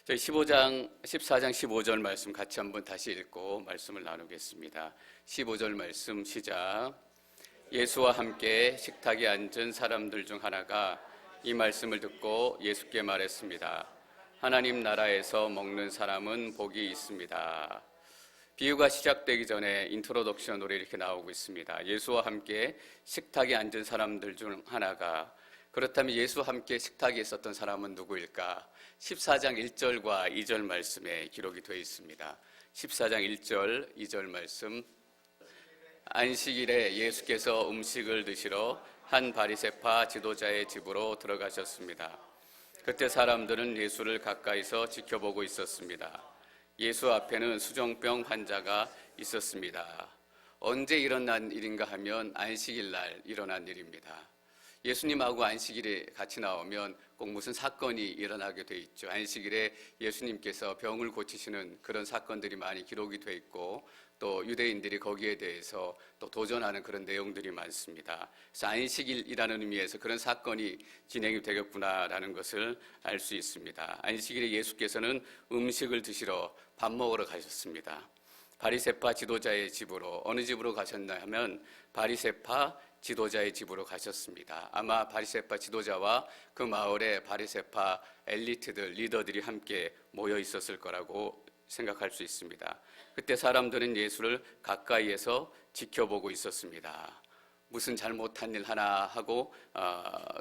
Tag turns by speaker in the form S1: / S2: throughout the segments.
S1: 저희 14장 15절 말씀 같이 한번 다시 읽고 말씀을 나누겠습니다. 15절 말씀 시작. 예수와 함께 식탁에 앉은 사람들 중 하나가 이 말씀을 듣고 예수께 말했습니다. 하나님 나라에서 먹는 사람은 복이 있습니다. 비유가 시작되기 전에 인트로덕션으로 이렇게 나오고 있습니다. 예수와 함께 식탁에 앉은 사람들 중 하나가, 그렇다면 예수와 함께 식탁에 있었던 사람은 누구일까? 14장 1절과 2절 말씀에 기록이 되어 있습니다. 14장 1절, 2절 말씀. 안식일에 예수께서 음식을 드시러 한 바리새파 지도자의 집으로 들어가셨습니다. 그때 사람들은 예수를 가까이서 지켜보고 있었습니다. 예수 앞에는 수정병 환자가 있었습니다. 언제 일어난 일인가 하면 안식일 날 일어난 일입니다. 예수님하고 안식일에 같이 나오면 꼭 무슨 사건이 일어나게 돼 있죠. 안식일에 예수님께서 병을 고치시는 그런 사건들이 많이 기록이 돼 있고, 또 유대인들이 거기에 대해서 또 도전하는 그런 내용들이 많습니다. 그래서 안식일이라는 의미에서 그런 사건이 진행이 되겠구나라는 것을 알 수 있습니다. 안식일에 예수께서는 음식을 드시러 밥 먹으러 가셨습니다. 바리새파 지도자의 집으로, 어느 집으로 가셨나 하면 바리새파 지도자의 집으로 가셨습니다. 아마 바리새파 지도자와 그 마을의 바리새파 엘리트들, 리더들이 함께 모여 있었을 거라고 생각할 수 있습니다. 그때 사람들은 예수를 가까이에서 지켜보고 있었습니다. 무슨 잘못한 일 하나 하고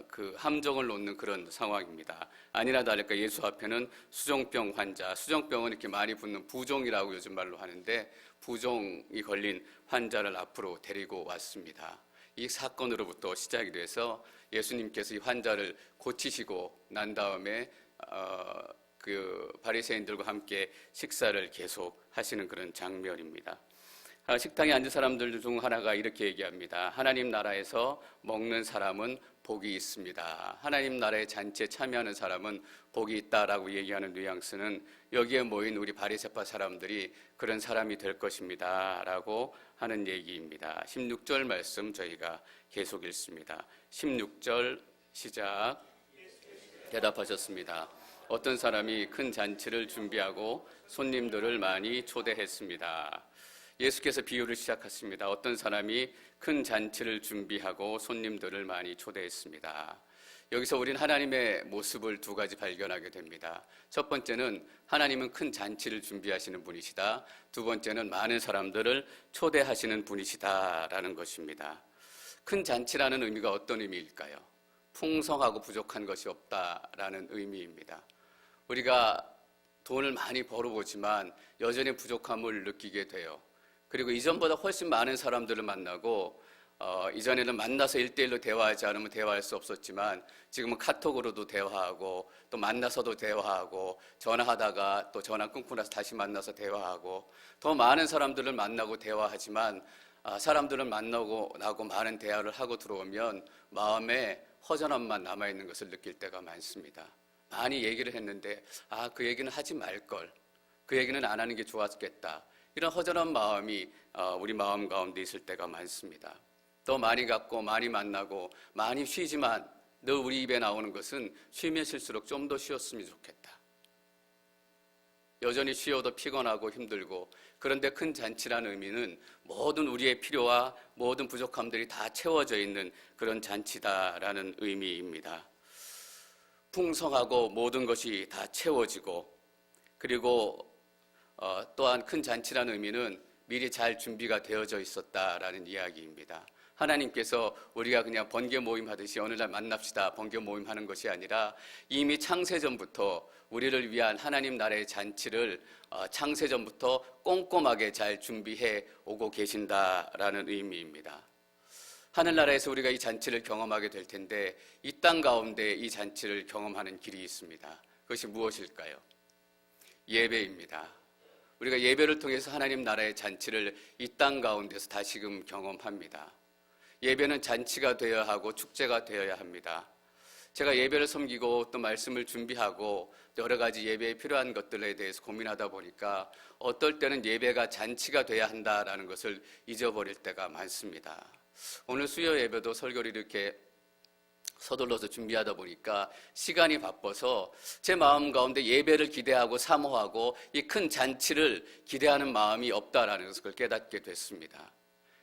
S1: 그 함정을 놓는 그런 상황입니다. 아니나 다를까 예수 앞에는 수정병 환자, 수정병은 이렇게 많이 붙는 부종이라고 요즘 말로 하는데, 부종이 걸린 환자를 앞으로 데리고 왔습니다. 이 사건으로부터 시작이 돼서 예수님께서 이 환자를 고치시고 난 다음에 그 바리새인들과 함께 식사를 계속 하시는 그런 장면입니다. 식당에 앉은 사람들 중 하나가 이렇게 얘기합니다. 하나님 나라에서 먹는 사람은 복이 있습니다. 하나님 나라의 잔치에 참여하는 사람은 복이 있다라고 얘기하는 뉘앙스는 여기에 모인 우리 바리새파 사람들이 그런 사람이 될 것입니다 라고 하는 얘기입니다. 16절 말씀 저희가 계속 읽습니다. 16절 시작. 대답하셨습니다. 어떤 사람이 큰 잔치를 준비하고 손님들을 많이 초대했습니다. 예수께서 비유를 시작하십니다. 어떤 사람이 큰 잔치를 준비하고 손님들을 많이 초대했습니다. 여기서 우리는 하나님의 모습을 두 가지 발견하게 됩니다. 첫 번째는 하나님은 큰 잔치를 준비하시는 분이시다. 두 번째는 많은 사람들을 초대하시는 분이시다라는 것입니다. 큰 잔치라는 의미가 어떤 의미일까요? 풍성하고 부족한 것이 없다라는 의미입니다. 우리가 돈을 많이 벌어보지만 여전히 부족함을 느끼게 돼요. 그리고 이전보다 훨씬 많은 사람들을 만나고, 이전에는 만나서 1대1로 대화하지 않으면 대화할 수 없었지만 지금은 카톡으로도 대화하고, 또 만나서도 대화하고, 전화하다가 또 전화 끊고 나서 다시 만나서 대화하고, 더 많은 사람들을 만나고 대화하지만 사람들을 만나고 나고 많은 대화를 하고 들어오면 마음에 허전함만 남아있는 것을 느낄 때가 많습니다. 많이 얘기를 했는데 그 얘기는 하지 말걸, 그 얘기는 안 하는 게 좋았겠다, 이런 허전한 마음이 우리 마음 가운데 있을 때가 많습니다. 더 많이 갖고 많이 만나고 많이 쉬지만 늘 우리 입에 나오는 것은 쉬면 쉴수록 좀 더 쉬었으면 좋겠다. 여전히 쉬어도 피곤하고 힘들고, 그런데 큰 잔치라는 의미는 모든 우리의 필요와 모든 부족함들이 다 채워져 있는 그런 잔치다라는 의미입니다. 풍성하고 모든 것이 다 채워지고, 그리고 또한 큰 잔치라는 의미는 미리 잘 준비가 되어져 있었다라는 이야기입니다. 하나님께서 우리가 그냥 번개 모임 하듯이 어느 날 만납시다 번개 모임 하는 것이 아니라 이미 창세전부터 우리를 위한 하나님 나라의 잔치를 창세전부터 꼼꼼하게 잘 준비해 오고 계신다라는 의미입니다. 하늘나라에서 우리가 이 잔치를 경험하게 될 텐데, 이 땅 가운데 이 잔치를 경험하는 길이 있습니다. 그것이 무엇일까요? 예배입니다. 우리가 예배를 통해서 하나님 나라의 잔치를 이 땅 가운데서 다시금 경험합니다. 예배는 잔치가 되어야 하고 축제가 되어야 합니다. 제가 예배를 섬기고 또 말씀을 준비하고 여러 가지 예배에 필요한 것들에 대해서 고민하다 보니까 어떨 때는 예배가 잔치가 돼야 한다라는 것을 잊어버릴 때가 많습니다. 오늘 수요 예배도 설교를 이렇게 서둘러서 준비하다 보니까 시간이 바빠서 제 마음 가운데 예배를 기대하고 사모하고 이 큰 잔치를 기대하는 마음이 없다라는 것을 깨닫게 됐습니다.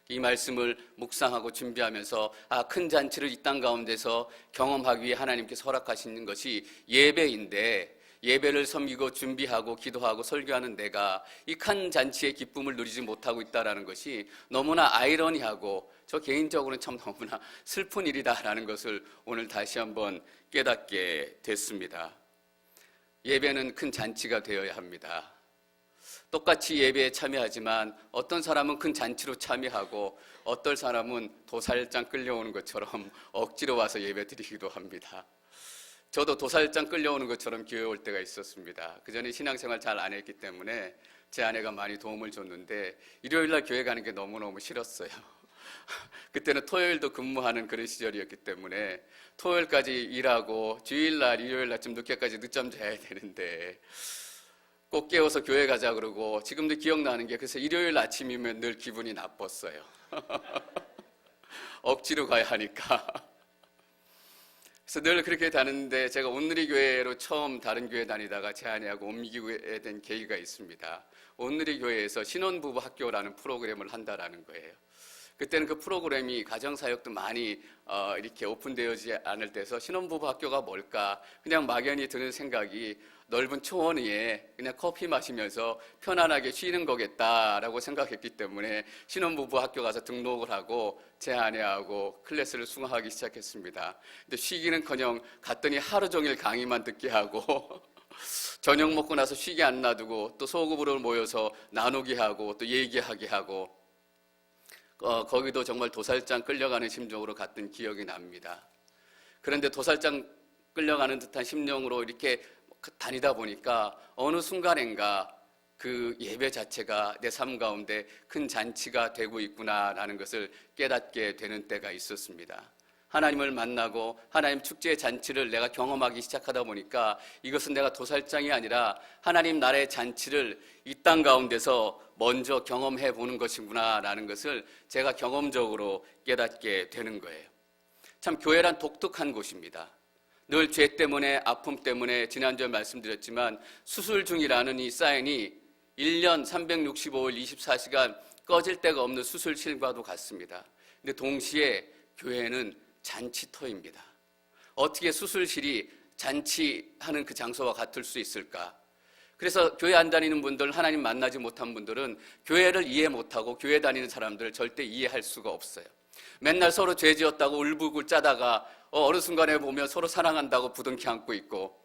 S1: 이 말씀을 묵상하고 준비하면서 큰 잔치를 이 땅 가운데서 경험하기 위해 하나님께서 허락하시는 것이 예배인데, 예배를 섬기고 준비하고 기도하고 설교하는 내가 이 큰 잔치의 기쁨을 누리지 못하고 있다는 것이 너무나 아이러니하고 저 개인적으로는 참 너무나 슬픈 일이다라는 것을 오늘 다시 한번 깨닫게 됐습니다. 예배는 큰 잔치가 되어야 합니다. 똑같이 예배에 참여하지만 어떤 사람은 큰 잔치로 참여하고 어떤 사람은 도살장 끌려오는 것처럼 억지로 와서 예배 드리기도 합니다. 저도 도살장 끌려오는 것처럼 교회 올 때가 있었습니다. 그전에 신앙생활 잘 안 했기 때문에 제 아내가 많이 도움을 줬는데 일요일날 교회 가는 게 너무너무 싫었어요. 그때는 토요일도 근무하는 그런 시절이었기 때문에 토요일까지 일하고 주일날 일요일날 좀 늦게까지 늦잠 자야 되는데 꼭 깨워서 교회 가자 그러고, 지금도 기억나는 게 그래서 일요일 아침이면 늘 기분이 나빴어요. 억지로 가야 하니까. 그래서 늘 그렇게 다녔는데 제가 온누리교회로 처음 다른 교회 다니다가 제 아내하고 옮기게 된 계기가 있습니다. 온누리교회에서 신혼부부 학교라는 프로그램을 한다라는 거예요. 그때는 그 프로그램이 가정사역도 많이 이렇게 오픈되어지지 않을 때서 신혼부부 학교가 뭘까 그냥 막연히 드는 생각이 넓은 초원 위에 그냥 커피 마시면서 편안하게 쉬는 거겠다라고 생각했기 때문에 신혼부부 학교 가서 등록을 하고 제 아내하고 클래스를 수강하기 시작했습니다. 근데 쉬기는커녕 갔더니 하루 종일 강의만 듣게 하고 저녁 먹고 나서 쉬게 안 놔두고 또 소그룹으로 모여서 나누게 하고 또 얘기하게 하고 거기도 정말 도살장 끌려가는 심정으로 갔던 기억이 납니다. 그런데 도살장 끌려가는 듯한 심령으로 이렇게 다니다 보니까 어느 순간인가 그 예배 자체가 내 삶 가운데 큰 잔치가 되고 있구나라는 것을 깨닫게 되는 때가 있었습니다. 하나님을 만나고 하나님 축제의 잔치를 내가 경험하기 시작하다 보니까 이것은 내가 도살장이 아니라 하나님 나라의 잔치를 이 땅 가운데서 먼저 경험해 보는 것이구나라는 것을 제가 경험적으로 깨닫게 되는 거예요. 참 교회란 독특한 곳입니다. 늘 죄 때문에 아픔 때문에 지난주에 말씀드렸지만 수술 중이라는 이 사인이 1년 365일 24시간 꺼질 데가 없는 수술실과도 같습니다. 근데 동시에 교회는 잔치터입니다. 어떻게 수술실이 잔치하는 그 장소와 같을 수 있을까? 그래서 교회 안 다니는 분들, 하나님 만나지 못한 분들은 교회를 이해 못하고 교회 다니는 사람들을 절대 이해할 수가 없어요. 맨날 서로 죄 지었다고 울불굴 짜다가 어느 순간에 보면 서로 사랑한다고 부둥켜 안고 있고,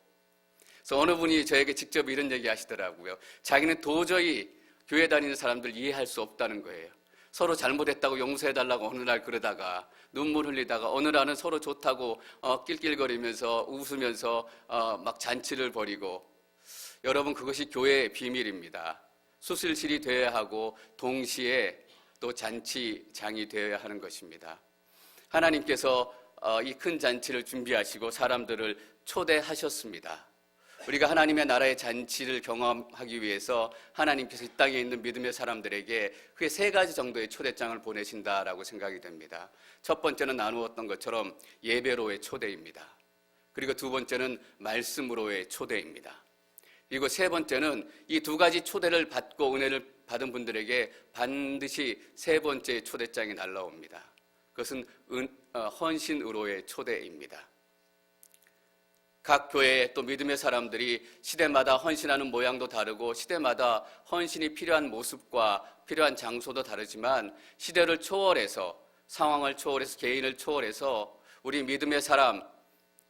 S1: 그래서 어느 분이 저에게 직접 이런 얘기 하시더라고요. 자기는 도저히 교회 다니는 사람들 이해할 수 없다는 거예요. 서로 잘못했다고 용서해달라고 어느 날 그러다가 눈물 흘리다가 어느 날은 서로 좋다고 낄낄거리면서 웃으면서 막 잔치를 벌이고, 여러분 그것이 교회의 비밀입니다. 수술실이 되어야 하고 동시에 또 잔치장이 되어야 하는 것입니다. 하나님께서 이 큰 잔치를 준비하시고 사람들을 초대하셨습니다. 우리가 하나님의 나라의 잔치를 경험하기 위해서 하나님께서 이 땅에 있는 믿음의 사람들에게 크게 3가지 정도의 초대장을 보내신다라고 생각이 됩니다. 첫 번째는 나누었던 것처럼 예배로의 초대입니다. 그리고 두 번째는 말씀으로의 초대입니다. 그리고 세 번째는 이 2가지 초대를 받고 은혜를 받은 분들에게 반드시 3번째 초대장이 날라옵니다. 그것은 헌신으로의 초대입니다. 각 교회 또 믿음의 사람들이 시대마다 헌신하는 모양도 다르고 시대마다 헌신이 필요한 모습과 필요한 장소도 다르지만 시대를 초월해서, 상황을 초월해서, 개인을 초월해서 우리 믿음의 사람,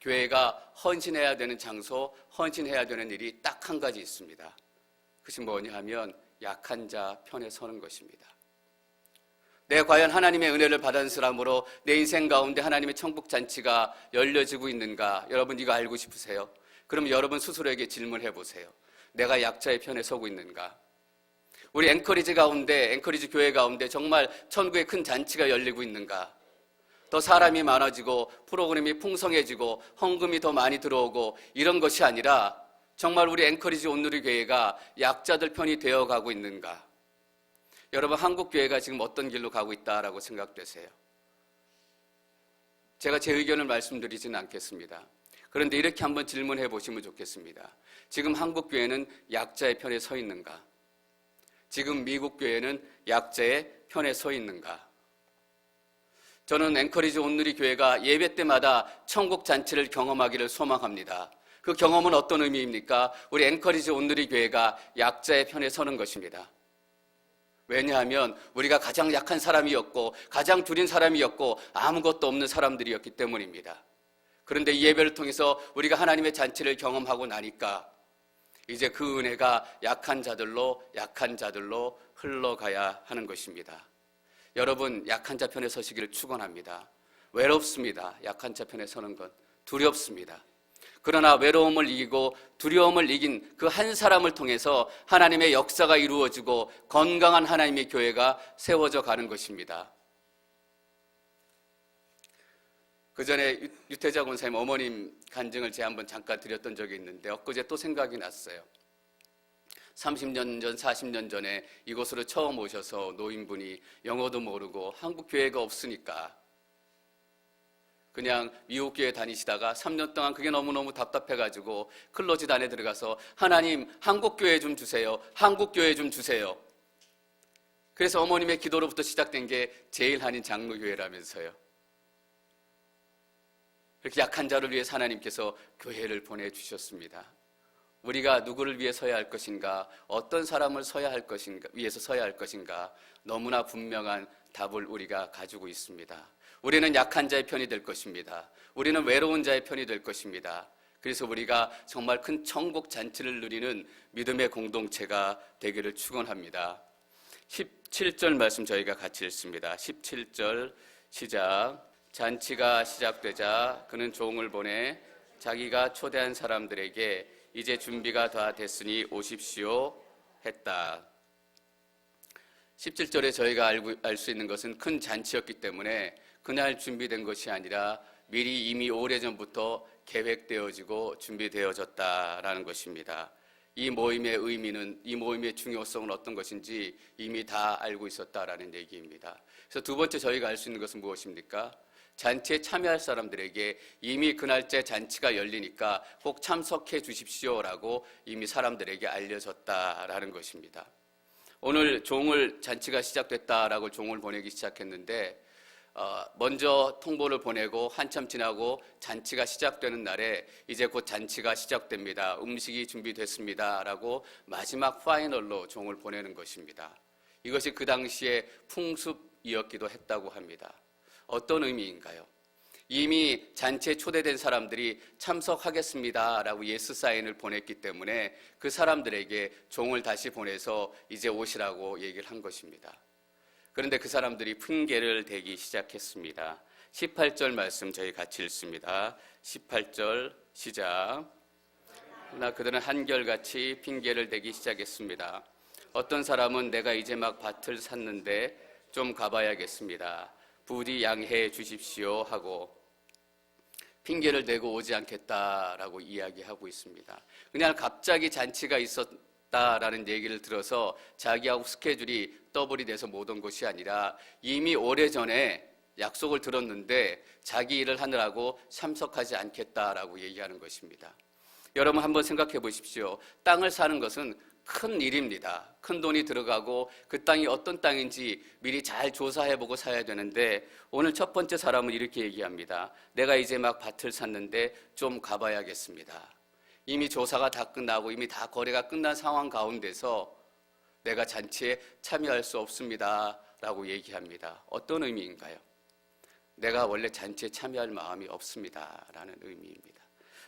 S1: 교회가 헌신해야 되는 장소, 헌신해야 되는 일이 딱 한 가지 있습니다. 그것이 뭐냐 하면 약한 자 편에 서는 것입니다. 내가 과연 하나님의 은혜를 받은 사람으로 내 인생 가운데 하나님의 천국 잔치가 열려지고 있는가? 여러분 이거 알고 싶으세요? 그럼 여러분 스스로에게 질문해 보세요. 내가 약자의 편에 서고 있는가? 우리 앵커리지 가운데, 앵커리지 교회 가운데 정말 천국의 큰 잔치가 열리고 있는가? 더 사람이 많아지고 프로그램이 풍성해지고 헌금이 더 많이 들어오고 이런 것이 아니라 정말 우리 앵커리지 온누리교회가 약자들 편이 되어가고 있는가? 여러분 한국교회가 지금 어떤 길로 가고 있다라고 생각되세요? 제가 제 의견을 말씀드리지는 않겠습니다. 그런데 이렇게 한번 질문해 보시면 좋겠습니다. 지금 한국 교회는 약자의 편에 서 있는가? 지금 미국 교회는 약자의 편에 서 있는가? 저는 앵커리지 온누리 교회가 예배 때마다 천국 잔치를 경험하기를 소망합니다. 그 경험은 어떤 의미입니까? 우리 앵커리지 온누리 교회가 약자의 편에 서는 것입니다. 왜냐하면 우리가 가장 약한 사람이었고 가장 두린 사람이었고 아무것도 없는 사람들이었기 때문입니다. 그런데 이 예배를 통해서 우리가 하나님의 잔치를 경험하고 나니까 이제 그 은혜가 약한 자들로 흘러가야 하는 것입니다. 여러분, 약한 자 편에 서시기를 축원합니다. 외롭습니다. 약한 자 편에 서는 건 두렵습니다. 그러나 외로움을 이기고 두려움을 이긴 그 한 사람을 통해서 하나님의 역사가 이루어지고 건강한 하나님의 교회가 세워져 가는 것입니다. 그 전에 유태자 권사님 어머님 간증을 제가 한번 잠깐 드렸던 적이 있는데 엊그제 또 생각이 났어요. 30년 전, 40년 전에 이곳으로 처음 오셔서 노인분이 영어도 모르고 한국 교회가 없으니까 그냥 미국 교회 다니시다가 3년 동안 그게 너무너무 답답해가지고 클로짓 안에 들어가서 하나님 한국 교회 좀 주세요. 한국 교회 좀 주세요. 그래서 어머님의 기도로부터 시작된 게 제일 한인 장로교회라면서요. 그렇게 약한 자를 위해서 하나님께서 교회를 보내주셨습니다. 우리가 누구를 위해 서야 할 것인가, 어떤 사람을 위해서 서야 할 것인가 너무나 분명한 답을 우리가 가지고 있습니다. 우리는 약한 자의 편이 될 것입니다. 우리는 외로운 자의 편이 될 것입니다. 그래서 우리가 정말 큰 천국 잔치를 누리는 믿음의 공동체가 되기를 축원합니다. 17절 말씀 저희가 같이 읽습니다. 17절 시작. 잔치가 시작되자 그는 종을 보내 자기가 초대한 사람들에게 이제 준비가 다 됐으니 오십시오 했다. 17절에 저희가 알 수 있는 것은 큰 잔치였기 때문에 그날 준비된 것이 아니라 미리 이미 오래전부터 계획되어지고 준비되어졌다라는 것입니다. 이 모임의 의미는, 이 모임의 중요성은 어떤 것인지 이미 다 알고 있었다라는 얘기입니다. 그래서 두 번째 저희가 알 수 있는 것은 무엇입니까? 잔치에 참여할 사람들에게 이미 그날째 잔치가 열리니까 꼭 참석해 주십시오라고 이미 사람들에게 알려졌다라는 것입니다. 오늘 잔치가 시작됐다라고 종을 보내기 시작했는데 먼저 통보를 보내고 한참 지나고 잔치가 시작되는 날에 이제 곧 잔치가 시작됩니다. 음식이 준비됐습니다. 라고 마지막 파이널로 종을 보내는 것입니다. 이것이 그 당시에 풍습이었기도 했다고 합니다. 어떤 의미인가요? 이미 잔치에 초대된 사람들이 참석하겠습니다 라고 예스 사인을 보냈기 때문에 그 사람들에게 종을 다시 보내서 이제 오시라고 얘기를 한 것입니다. 그런데 그 사람들이 핑계를 대기 시작했습니다. 18절 말씀 저희 같이 읽습니다. 18절 시작. 그러나 그들은 한결같이 핑계를 대기 시작했습니다. 어떤 사람은 내가 이제 막 밭을 샀는데 좀 가봐야겠습니다. 부디 양해해 주십시오 하고 핑계를 대고 오지 않겠다라고 이야기하고 있습니다. 그냥 갑자기 잔치가 있었다라는 얘기를 들어서 자기하고 스케줄이 더블이 돼서 못 온 것이 아니라 이미 오래전에 약속을 들었는데 자기 일을 하느라고 참석하지 않겠다라고 얘기하는 것입니다. 여러분 한번 생각해 보십시오. 땅을 사는 것은 큰 일입니다. 큰 돈이 들어가고 그 땅이 어떤 땅인지 미리 잘 조사해보고 사야 되는데 오늘 첫 번째 사람은 이렇게 얘기합니다. 내가 이제 막 밭을 샀는데 좀 가봐야겠습니다. 이미 조사가 다 끝나고 이미 다 거래가 끝난 상황 가운데서 내가 잔치에 참여할 수 없습니다 라고 얘기합니다. 어떤 의미인가요? 내가 원래 잔치에 참여할 마음이 없습니다 라는 의미입니다.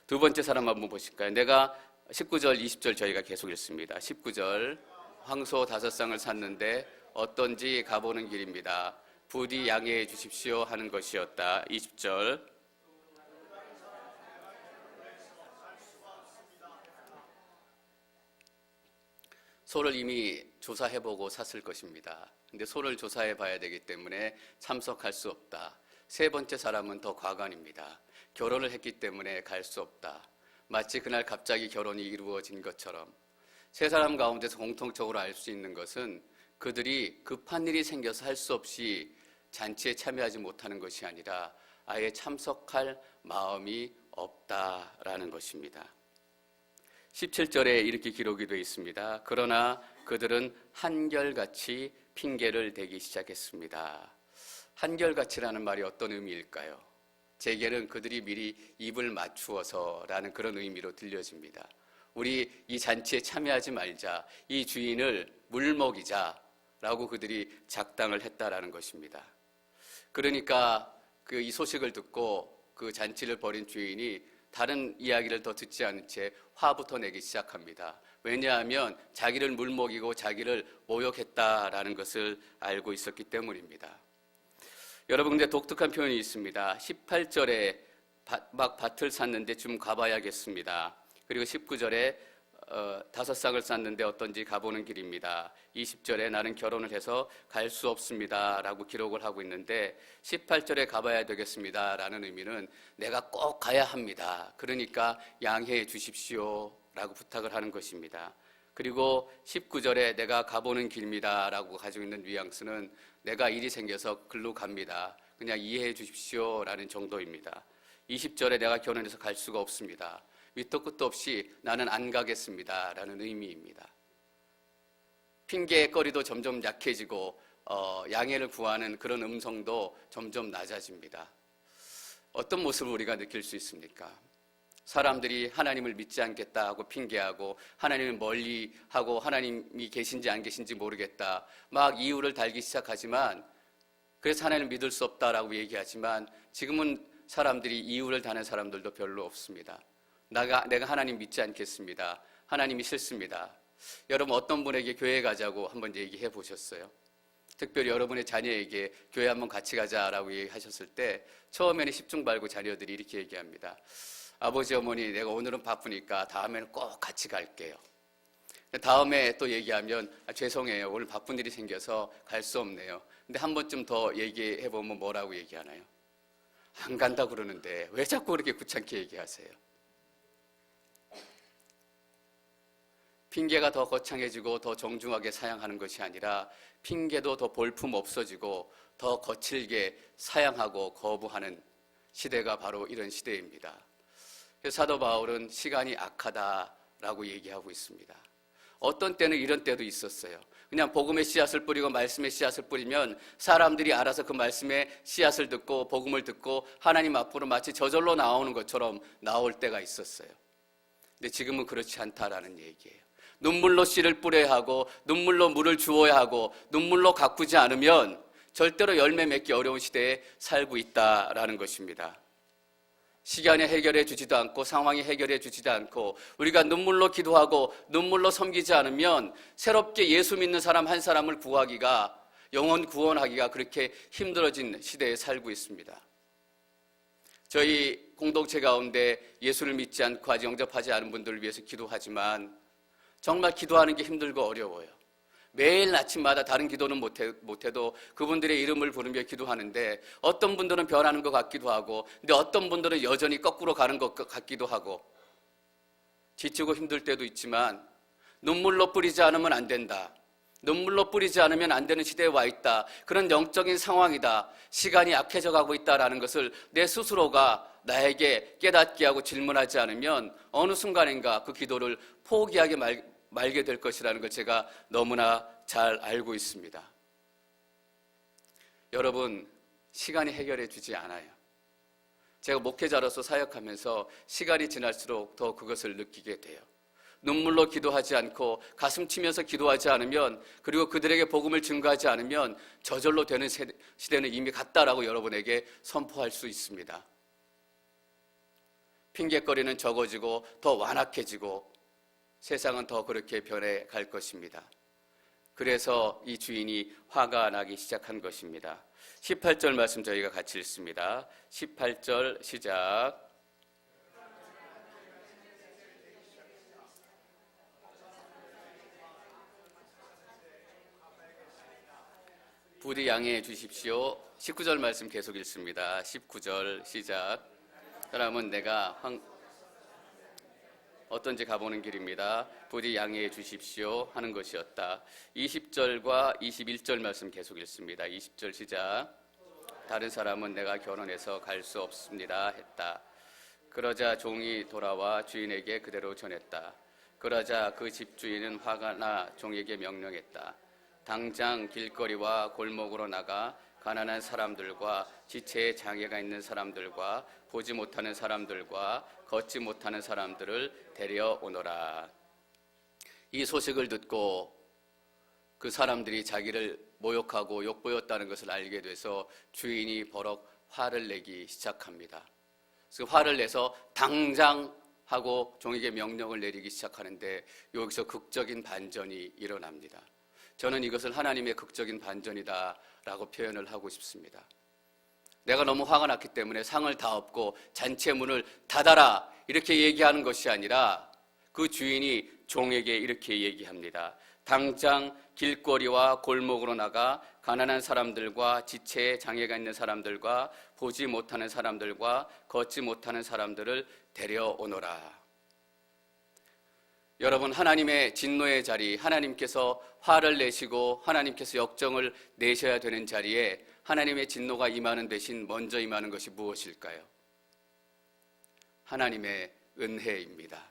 S1: 두 번째 사람 한번 보실까요? 내가 19절, 20절 저희가 계속 읽습니다. 19절 황소 5쌍을 샀는데 어떤지 가보는 길입니다. 부디 양해해 주십시오 하는 것이었다. 20절 소를 이미 조사해보고 샀을 것입니다. 근데 소를 조사해 봐야 되기 때문에 참석할 수 없다. 세 번째 사람은 더 과관입니다. 결혼을 했기 때문에 갈 수 없다. 마치 그날 갑자기 결혼이 이루어진 것처럼 세 사람 가운데서 공통적으로 알 수 있는 것은 그들이 급한 일이 생겨서 할 수 없이 잔치에 참여하지 못하는 것이 아니라 아예 참석할 마음이 없다라는 것입니다. 17절에 이렇게 기록이 되어 있습니다. 그러나 그들은 한결같이 핑계를 대기 시작했습니다. 한결같이라는 말이 어떤 의미일까요? 제게는 그들이 미리 입을 맞추어서라는 그런 의미로 들려집니다. 우리 이 잔치에 참여하지 말자, 이 주인을 물먹이자라고 그들이 작당을 했다라는 것입니다. 그러니까 이 소식을 듣고 그 잔치를 벌인 주인이 다른 이야기를 더 듣지 않은 채 화부터 내기 시작합니다. 왜냐하면 자기를 물먹이고 자기를 모욕했다라는 것을 알고 있었기 때문입니다. 여러분, 근데 독특한 표현이 있습니다. 18절에 막 밭을 샀는데 좀 가봐야겠습니다. 그리고 19절에 5쌍을 쌌는데 어떤지 가보는 길입니다. 20절에 나는 결혼을 해서 갈 수 없습니다 라고 기록을 하고 있는데 18절에 가봐야 되겠습니다 라는 의미는 내가 꼭 가야 합니다. 그러니까 양해해 주십시오 라고 부탁을 하는 것입니다. 그리고 19절에 내가 가보는 길입니다 라고 가지고 있는 뉘앙스는 내가 일이 생겨서 글로 갑니다. 그냥 이해해 주십시오 라는 정도입니다. 20절에 내가 결혼해서 갈 수가 없습니다. 밑도 끝도 없이 나는 안 가겠습니다 라는 의미입니다. 핑계거리도 점점 약해지고 양해를 구하는 그런 음성도 점점 낮아집니다. 어떤 모습을 우리가 느낄 수 있습니까? 사람들이 하나님을 믿지 않겠다 하고 핑계하고 하나님을 멀리하고 하나님이 계신지 안 계신지 모르겠다 막 이유를 달기 시작하지만 그래서 하나님을 믿을 수 없다라고 얘기하지만 지금은 사람들이 이유를 다는 사람들도 별로 없습니다. 내가 하나님 믿지 않겠습니다. 하나님이 싫습니다. 여러분 어떤 분에게 교회 가자고 한번 얘기해 보셨어요? 특별히 여러분의 자녀에게 교회 한번 같이 가자라고 얘기하셨을 때 처음에는 십중 발고 자녀들이 이렇게 얘기합니다. 아버지 어머니 내가 오늘은 바쁘니까 다음에는 꼭 같이 갈게요. 다음에 또 얘기하면 죄송해요. 오늘 바쁜 일이 생겨서 갈 수 없네요. 근데 한 번쯤 더 얘기해 보면 뭐라고 얘기하나요? 안 간다고 그러는데 왜 자꾸 그렇게 귀찮게 얘기하세요? 핑계가 더 거창해지고 더 정중하게 사양하는 것이 아니라 핑계도 더 볼품 없어지고 더 거칠게 사양하고 거부하는 시대가 바로 이런 시대입니다. 그래서 사도 바울은 시간이 악하다라고 얘기하고 있습니다. 어떤 때는 이런 때도 있었어요. 그냥 복음의 씨앗을 뿌리고 말씀의 씨앗을 뿌리면 사람들이 알아서 그 말씀의 씨앗을 듣고 복음을 듣고 하나님 앞으로 마치 저절로 나오는 것처럼 나올 때가 있었어요. 근데 지금은 그렇지 않다라는 얘기예요. 눈물로 씨를 뿌려야 하고 눈물로 물을 주어야 하고 눈물로 가꾸지 않으면 절대로 열매 맺기 어려운 시대에 살고 있다라는 것입니다. 시간이 해결해 주지도 않고 상황이 해결해 주지도 않고 우리가 눈물로 기도하고 눈물로 섬기지 않으면 새롭게 예수 믿는 사람 한 사람을 구하기가 영혼 구원하기가 그렇게 힘들어진 시대에 살고 있습니다. 저희 공동체 가운데 예수를 믿지 않고 아직 영접하지 않은 분들을 위해서 기도하지만 정말 기도하는 게 힘들고 어려워요. 매일 아침마다 다른 기도는 못해도 그분들의 이름을 부르며 기도하는데 어떤 분들은 변하는 것 같기도 하고 근데 어떤 분들은 여전히 거꾸로 가는 것 같기도 하고 지치고 힘들 때도 있지만 눈물로 뿌리지 않으면 안 된다. 눈물로 뿌리지 않으면 안 되는 시대에 와 있다. 그런 영적인 상황이다. 시간이 약해져 가고 있다라는 것을 내 스스로가 나에게 깨닫게 하고 질문하지 않으면 어느 순간인가 그 기도를 포기하게 말게 될 것이라는 걸 제가 너무나 잘 알고 있습니다. 여러분, 시간이 해결해 주지 않아요. 제가 목회자로서 사역하면서 시간이 지날수록 더 그것을 느끼게 돼요. 눈물로 기도하지 않고 가슴 치면서 기도하지 않으면 그리고 그들에게 복음을 증거하지 않으면 저절로 되는 시대는 이미 갔다라고 여러분에게 선포할 수 있습니다. 핑계거리는 적어지고 더 완악해지고 세상은 더 그렇게 변해갈 것입니다. 그래서 이 주인이 화가 나기 시작한 것입니다. 18절 말씀 저희가 같이 읽습니다. 18절 시작. 부디 양해해 주십시오. 19절 말씀 계속 읽습니다. 19절 시작. 사람은 내가 어떤지 가보는 길입니다. 부디 양해해 주십시오 하는 것이었다. 20절과 21절 말씀 계속 읽습니다. 20절 시작. 다른 사람은 내가 결혼해서 갈 수 없습니다 했다. 그러자 종이 돌아와 주인에게 그대로 전했다. 그러자 그 집주인은 화가 나 종에게 명령했다. 당장 길거리와 골목으로 나가 가난한 사람들과 지체에 장애가 있는 사람들과 보지 못하는 사람들과 걷지 못하는 사람들을 데려오너라. 이 소식을 듣고 그 사람들이 자기를 모욕하고 욕보였다는 것을 알게 돼서 주인이 버럭 화를 내기 시작합니다. 그 화를 내서 당장 하고 종에게 명령을 내리기 시작하는데 여기서 극적인 반전이 일어납니다. 저는 이것을 하나님의 극적인 반전이다라고 표현을 하고 싶습니다. 내가 너무 화가 났기 때문에 상을 다 엎고 잔치의 문을 닫아라 이렇게 얘기하는 것이 아니라 그 주인이 종에게 이렇게 얘기합니다. 당장 길거리와 골목으로 나가 가난한 사람들과 지체에 장애가 있는 사람들과 보지 못하는 사람들과 걷지 못하는 사람들을 데려오너라. 여러분, 하나님의 진노의 자리, 하나님께서 화를 내시고 하나님께서 역정을 내셔야 되는 자리에 하나님의 진노가 임하는 대신 먼저 임하는 것이 무엇일까요? 하나님의 은혜입니다.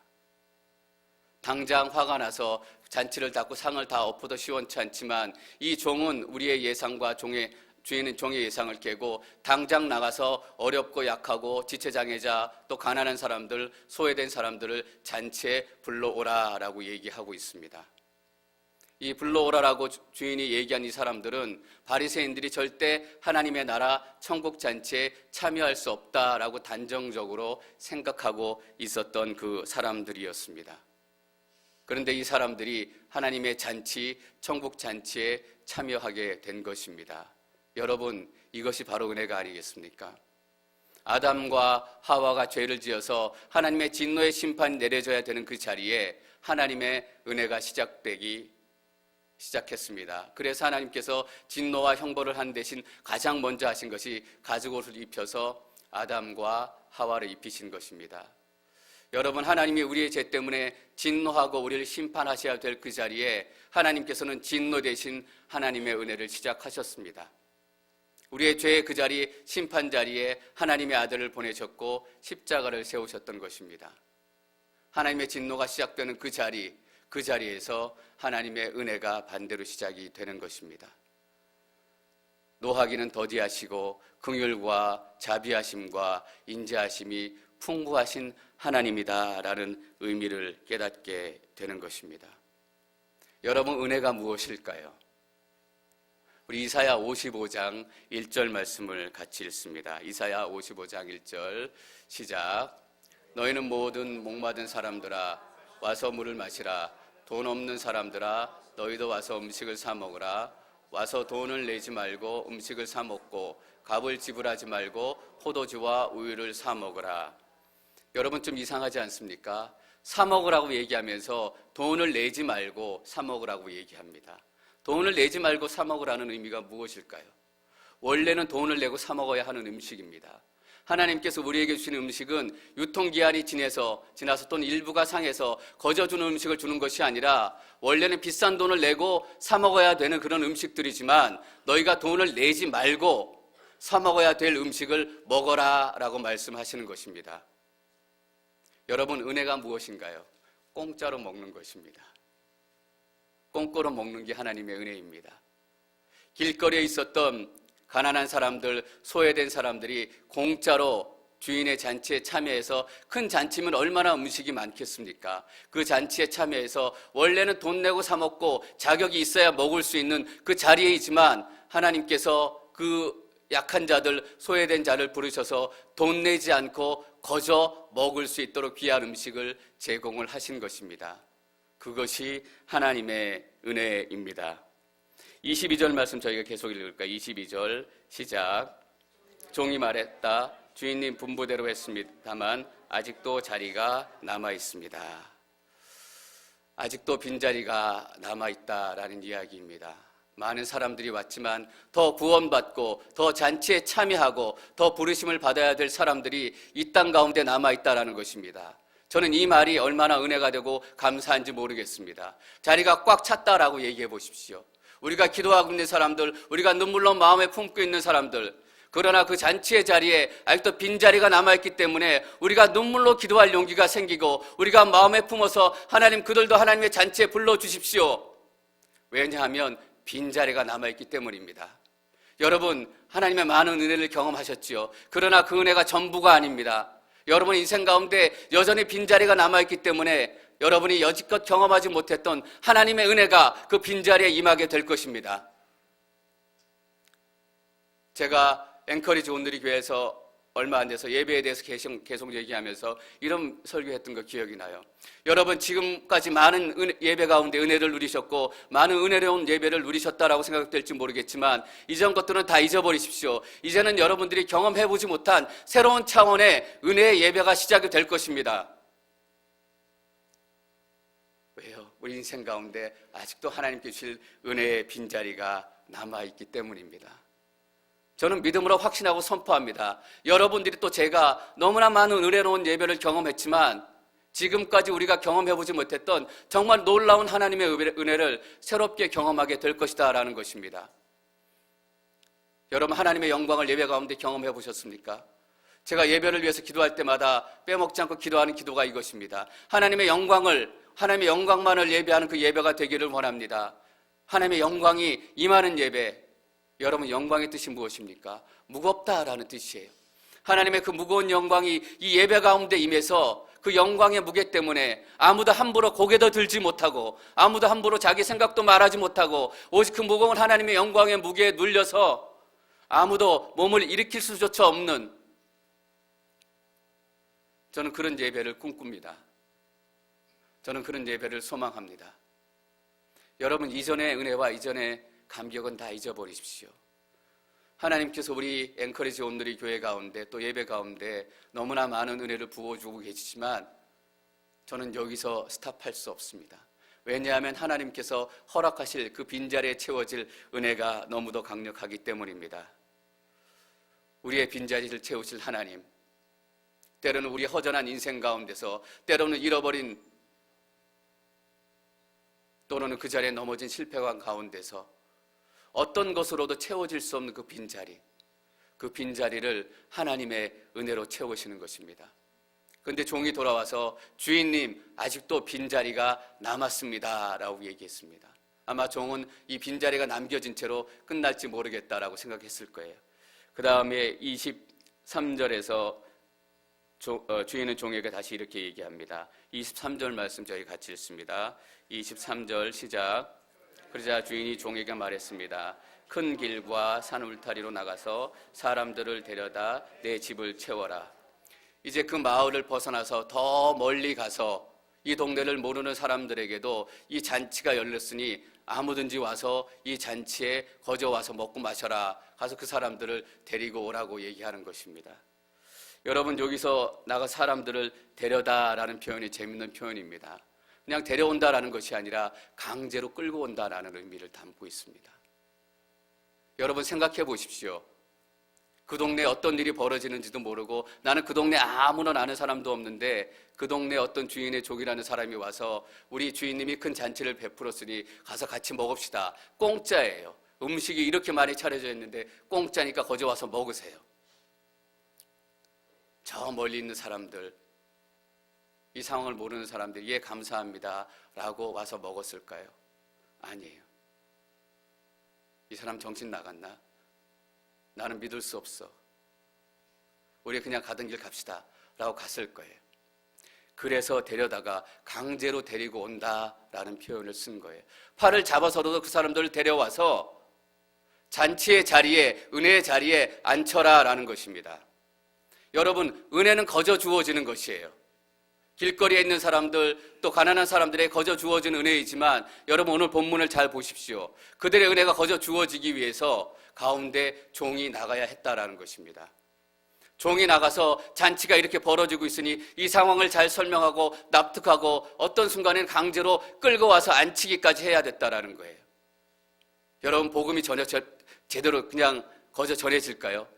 S1: 당장 화가 나서 잔치를 닫고 상을 다 엎어도 시원치 않지만 이 종은 우리의 예상과 주인은 종의 예상을 깨고 당장 나가서 어렵고 약하고 지체장애자 또 가난한 사람들, 소외된 사람들을 잔치에 불러오라라고 얘기하고 있습니다. 이 불러오라라고 주인이 얘기한 이 사람들은 바리새인들이 절대 하나님의 나라 천국 잔치에 참여할 수 없다라고 단정적으로 생각하고 있었던 그 사람들이었습니다. 그런데 이 사람들이 하나님의 잔치, 천국 잔치에 참여하게 된 것입니다. 여러분, 이것이 바로 은혜가 아니겠습니까? 아담과 하와가 죄를 지어서 하나님의 진노의 심판이 내려져야 되는 그 자리에 하나님의 은혜가 시작했습니다. 그래서 하나님께서 진노와 형벌을 한 대신 가장 먼저 하신 것이 가죽옷을 입혀서 아담과 하와를 입히신 것입니다. 여러분, 하나님이 우리의 죄 때문에 진노하고 우리를 심판하셔야 될 그 자리에 하나님께서는 진노 대신 하나님의 은혜를 시작하셨습니다. 우리의 죄의 그 자리, 심판 자리에 하나님의 아들을 보내셨고 십자가를 세우셨던 것입니다. 하나님의 진노가 시작되는 그 자리에서 하나님의 은혜가 반대로 시작이 되는 것입니다. 노하기는 더디하시고 긍휼과 자비하심과 인자하심이 풍부하신 하나님이다라는 의미를 깨닫게 되는 것입니다. 여러분, 은혜가 무엇일까요? 우리 이사야 55장 1절 말씀을 같이 읽습니다. 이사야 55장 1절 시작. 너희는 모든 목마른 사람들아 와서 물을 마시라. 돈 없는 사람들아 너희도 와서 음식을 사 먹으라. 와서 돈을 내지 말고 음식을 사 먹고 값을 지불하지 말고 포도주와 우유를 사 먹으라. 여러분, 좀 이상하지 않습니까? 사 먹으라고 얘기하면서 돈을 내지 말고 사 먹으라고 얘기합니다. 돈을 내지 말고 사 먹으라는 의미가 무엇일까요? 원래는 돈을 내고 사 먹어야 하는 음식입니다. 하나님께서 우리에게 주시는 음식은 유통기한이 지나서 또는 일부가 상해서 거저주는 음식을 주는 것이 아니라 원래는 비싼 돈을 내고 사 먹어야 되는 그런 음식들이지만 너희가 돈을 내지 말고 사 먹어야 될 음식을 먹어라 라고 말씀하시는 것입니다. 여러분, 은혜가 무엇인가요? 공짜로 먹는 것입니다. 공짜로 먹는 게 하나님의 은혜입니다. 길거리에 있었던 가난한 사람들, 소외된 사람들이 공짜로 주인의 잔치에 참여해서, 큰 잔치면 얼마나 음식이 많겠습니까? 그 잔치에 참여해서 원래는 돈 내고 사 먹고 자격이 있어야 먹을 수 있는 그 자리이지만 하나님께서 그 약한 자들, 소외된 자를 부르셔서 돈 내지 않고 거저 먹을 수 있도록 귀한 음식을 제공을 하신 것입니다. 그것이 하나님의 은혜입니다. 22절 말씀 저희가 계속 읽을까요? 22절 시작. 종이 말했다. 주인님 분부대로 했습니다만 아직도 자리가 남아 있습니다. 아직도 빈자리가 남아 있다라는 이야기입니다. 많은 사람들이 왔지만 더 구원받고 더 잔치에 참여하고 더 부르심을 받아야 될 사람들이 이 땅 가운데 남아 있다라는 것입니다. 저는 이 말이 얼마나 은혜가 되고 감사한지 모르겠습니다. 자리가 꽉 찼다라고 얘기해 보십시오. 우리가 기도하고 있는 사람들, 우리가 눈물로 마음에 품고 있는 사람들, 그러나 그 잔치의 자리에 아직도 빈자리가 남아있기 때문에 우리가 눈물로 기도할 용기가 생기고 우리가 마음에 품어서 하나님, 그들도 하나님의 잔치에 불러주십시오. 왜냐하면 빈자리가 남아있기 때문입니다. 여러분, 하나님의 많은 은혜를 경험하셨지요. 그러나 그 은혜가 전부가 아닙니다. 여러분 인생 가운데 여전히 빈자리가 남아있기 때문에 여러분이 여지껏 경험하지 못했던 하나님의 은혜가 그 빈자리에 임하게 될 것입니다. 제가 앵커리지 온누리 교회에서 얼마 안 돼서 예배에 대해서 계속 얘기하면서 이런 설교했던 거 기억이 나요. 여러분, 지금까지 많은 예배 가운데 은혜를 누리셨고 많은 은혜로운 예배를 누리셨다라고 생각될지 모르겠지만 이전 것들은 다 잊어버리십시오. 이제는 여러분들이 경험해보지 못한 새로운 차원의 은혜의 예배가 시작이 될 것입니다. 왜요? 우리 인생 가운데 아직도 하나님께 주실 은혜의 빈자리가 남아있기 때문입니다. 저는 믿음으로 확신하고 선포합니다. 여러분들이 또 제가 너무나 많은 은혜로운 예배를 경험했지만 지금까지 우리가 경험해보지 못했던 정말 놀라운 하나님의 은혜를 새롭게 경험하게 될 것이다 라는 것입니다. 여러분, 하나님의 영광을 예배 가운데 경험해 보셨습니까? 제가 예배를 위해서 기도할 때마다 빼먹지 않고 기도하는 기도가 이것입니다. 하나님의 영광만을 예배하는 그 예배가 되기를 원합니다. 하나님의 영광이 임하는 예배. 여러분, 영광의 뜻이 무엇입니까? 무겁다라는 뜻이에요. 하나님의 그 무거운 영광이 이 예배 가운데 임해서 그 영광의 무게 때문에 아무도 함부로 고개도 들지 못하고 아무도 함부로 자기 생각도 말하지 못하고 오직 그 무거운 하나님의 영광의 무게에 눌려서 아무도 몸을 일으킬 수조차 없는, 저는 그런 예배를 꿈꿉니다. 저는 그런 예배를 소망합니다. 여러분, 이전의 은혜와 이전의 감격은 다 잊어버리십시오. 하나님께서 우리 앵커리지 온누리 교회 가운데 또 예배 가운데 너무나 많은 은혜를 부어주고 계시지만 저는 여기서 스탑할 수 없습니다. 왜냐하면 하나님께서 허락하실 그 빈자리에 채워질 은혜가 너무도 강력하기 때문입니다. 우리의 빈자리를 채우실 하나님, 때로는 우리 허전한 인생 가운데서, 때로는 잃어버린 또는 그 자리에 넘어진 실패감 가운데서 어떤 것으로도 채워질 수 없는 그 빈자리를 하나님의 은혜로 채우시는 것입니다. 그런데 종이 돌아와서 주인님, 아직도 빈자리가 남았습니다 라고 얘기했습니다. 아마 종은 이 빈자리가 남겨진 채로 끝날지 모르겠다라고 생각했을 거예요. 그 다음에 23절에서 주인은 종에게 다시 이렇게 얘기합니다. 23절 말씀 저희 같이 읽습니다. 23절 시작. 그러자 주인이 종에게 말했습니다. 큰 길과 산 울타리로 나가서 사람들을 데려다 내 집을 채워라. 이제 그 마을을 벗어나서 더 멀리 가서 이 동네를 모르는 사람들에게도 이 잔치가 열렸으니 아무든지 와서 이 잔치에 거저 와서 먹고 마셔라. 가서 그 사람들을 데리고 오라고 얘기하는 것입니다. 여러분, 여기서 나가 사람들을 데려다라는 표현이 재밌는 표현입니다. 그냥 데려온다라는 것이 아니라 강제로 끌고 온다라는 의미를 담고 있습니다. 여러분, 생각해 보십시오. 그 동네에 어떤 일이 벌어지는지도 모르고 나는 그 동네 아무런 아는 사람도 없는데 그 동네 어떤 주인의 종이라는 사람이 와서 우리 주인님이 큰 잔치를 베풀었으니 가서 같이 먹읍시다. 공짜예요. 음식이 이렇게 많이 차려져 있는데 공짜니까 거저 와서 먹으세요. 저 멀리 있는 사람들, 이 상황을 모르는 사람들이 예 감사합니다 라고 와서 먹었을까요? 아니에요. 이 사람 정신 나갔나? 나는 믿을 수 없어. 우리 그냥 가던 길 갑시다 라고 갔을 거예요. 그래서 데려다가 강제로 데리고 온다라는 표현을 쓴 거예요. 팔을 잡아서라도 그 사람들을 데려와서 잔치의 자리에, 은혜의 자리에 앉혀라 라는 것입니다. 여러분, 은혜는 거저 주어지는 것이에요. 길거리에 있는 사람들, 또 가난한 사람들에게 거저 주어진 은혜이지만 여러분, 오늘 본문을 잘 보십시오. 그들의 은혜가 거저 주어지기 위해서 가운데 종이 나가야 했다라는 것입니다. 종이 나가서 잔치가 이렇게 벌어지고 있으니 이 상황을 잘 설명하고 납득하고 어떤 순간에는 강제로 끌고 와서 앉히기까지 해야 됐다라는 거예요. 여러분, 복음이 제대로 그냥 거저 전해질까요?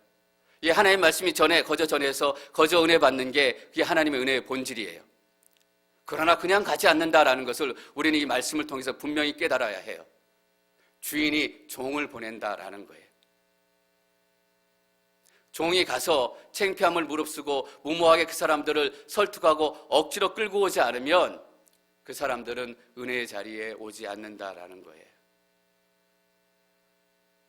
S1: 이 하나님의 말씀이 거저 전해서 거저 은혜 받는 게 그게 하나님의 은혜의 본질이에요. 그러나 그냥 가지 않는다라는 것을 우리는 이 말씀을 통해서 분명히 깨달아야 해요. 주인이 종을 보낸다라는 거예요. 종이 가서 창피함을 무릅쓰고 무모하게 그 사람들을 설득하고 억지로 끌고 오지 않으면 그 사람들은 은혜의 자리에 오지 않는다라는 거예요.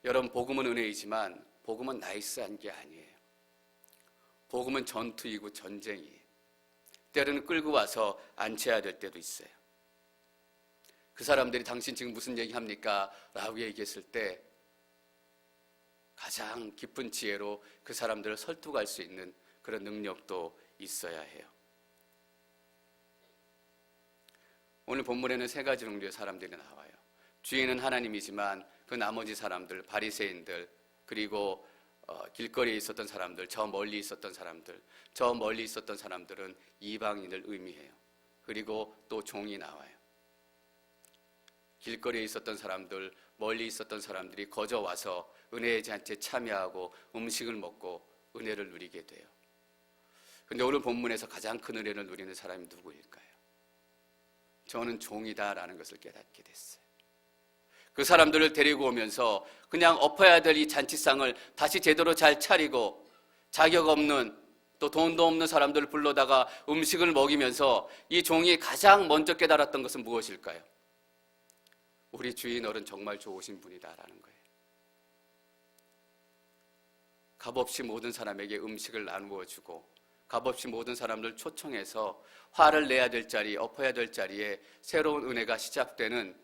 S1: 여러분, 복음은 은혜이지만 복음은 나이스한 게 아니에요. 복음은 전투이고 전쟁이에요. 때로는 끌고 와서 앉혀야 될 때도 있어요. 그 사람들이 당신 지금 무슨 얘기합니까? 라고 얘기했을 때 가장 깊은 지혜로 그 사람들을 설득할 수 있는 그런 능력도 있어야 해요. 오늘 본문에는 세 가지 종류의 사람들이 나와요. 주인은 하나님이지만 그 나머지 사람들, 바리새인들, 그리고 길거리에 있었던 사람들, 저 멀리 있었던 사람들, 저 멀리 있었던 사람들은 이방인을 의미해요. 그리고 또 종이 나와요. 길거리에 있었던 사람들, 멀리 있었던 사람들이 거저 와서 은혜의 잔치에 참여하고 음식을 먹고 은혜를 누리게 돼요. 그런데 오늘 본문에서 가장 큰 은혜를 누리는 사람이 누구일까요? 저는 종이다라는 것을 깨닫게 됐어요. 그 사람들을 데리고 오면서 그냥 엎어야 될 이 잔치상을 다시 제대로 잘 차리고 자격 없는 또 돈도 없는 사람들을 불러다가 음식을 먹이면서 이 종이 가장 먼저 깨달았던 것은 무엇일까요? 우리 주인 어른 정말 좋으신 분이다라는 거예요. 값없이 모든 사람에게 음식을 나누어 주고 값없이 모든 사람들 초청해서 화를 내야 될 자리, 엎어야 될 자리에 새로운 은혜가 시작되는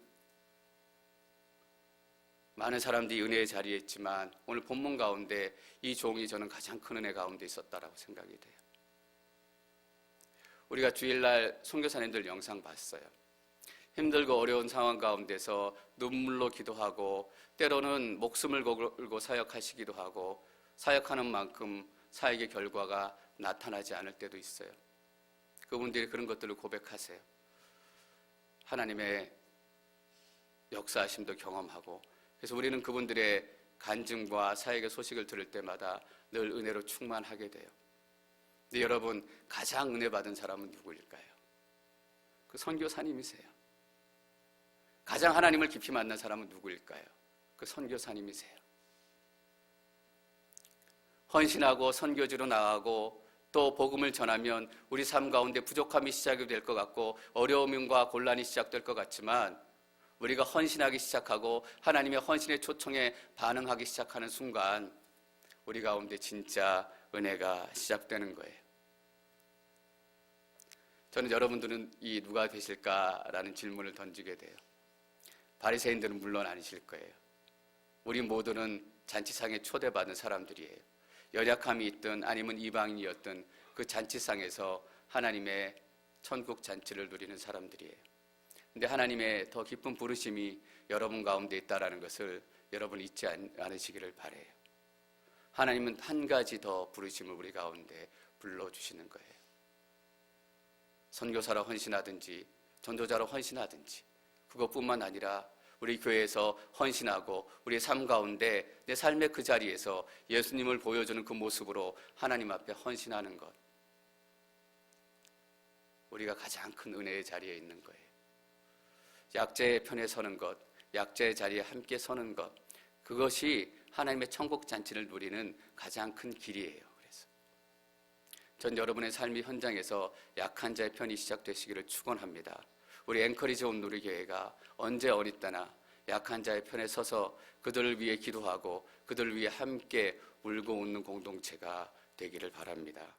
S1: 많은 사람들이 은혜의 자리에 있지만 오늘 본문 가운데 이 종이 저는 가장 큰 은혜 가운데 있었다라고 생각이 돼요. 우리가 주일날 선교사님들 영상 봤어요. 힘들고 어려운 상황 가운데서 눈물로 기도하고 때로는 목숨을 걸고 사역하시기도 하고 사역하는 만큼 사역의 결과가 나타나지 않을 때도 있어요. 그분들이 그런 것들을 고백하세요. 하나님의 역사하심도 경험하고 그래서 우리는 그분들의 간증과 사역의 소식을 들을 때마다 늘 은혜로 충만하게 돼요. 근데 여러분, 가장 은혜 받은 사람은 누구일까요? 그 선교사님이세요. 가장 하나님을 깊이 만난 사람은 누구일까요? 그 선교사님이세요. 헌신하고 선교지로 나가고 또 복음을 전하면 우리 삶 가운데 부족함이 시작이 될 것 같고 어려움과 곤란이 시작될 것 같지만 우리가 헌신하기 시작하고 하나님의 헌신의 초청에 반응하기 시작하는 순간 우리 가운데 진짜 은혜가 시작되는 거예요. 저는 여러분들은 이 누가 되실까라는 질문을 던지게 돼요. 바리새인들은 물론 아니실 거예요. 우리 모두는 잔치상에 초대받은 사람들이에요. 연약함이 있든 아니면 이방인이었든 그 잔치상에서 하나님의 천국 잔치를 누리는 사람들이에요. 근데 하나님의 더 깊은 부르심이 여러분 가운데 있다는 것을 여러분 잊지 않으시기를 바라요. 하나님은 한 가지 더 부르심을 우리 가운데 불러주시는 거예요. 선교사로 헌신하든지 전도자로 헌신하든지 그것뿐만 아니라 우리 교회에서 헌신하고 우리의 삶 가운데 내 삶의 그 자리에서 예수님을 보여주는 그 모습으로 하나님 앞에 헌신하는 것, 우리가 가장 큰 은혜의 자리에 있는 거예요. 약자의 편에 서는 것, 약자의 자리에 함께 서는 것, 그것이 하나님의 천국 잔치를 누리는 가장 큰 길이에요. 그래서 전 여러분의 삶의 현장에서 약한 자의 편이 시작되시기를 축원합니다. 우리 앵커리지 온누리교회가 언제 어디 때나 약한 자의 편에 서서 그들을 위해 기도하고 그들을 위해 함께 울고 웃는 공동체가 되기를 바랍니다.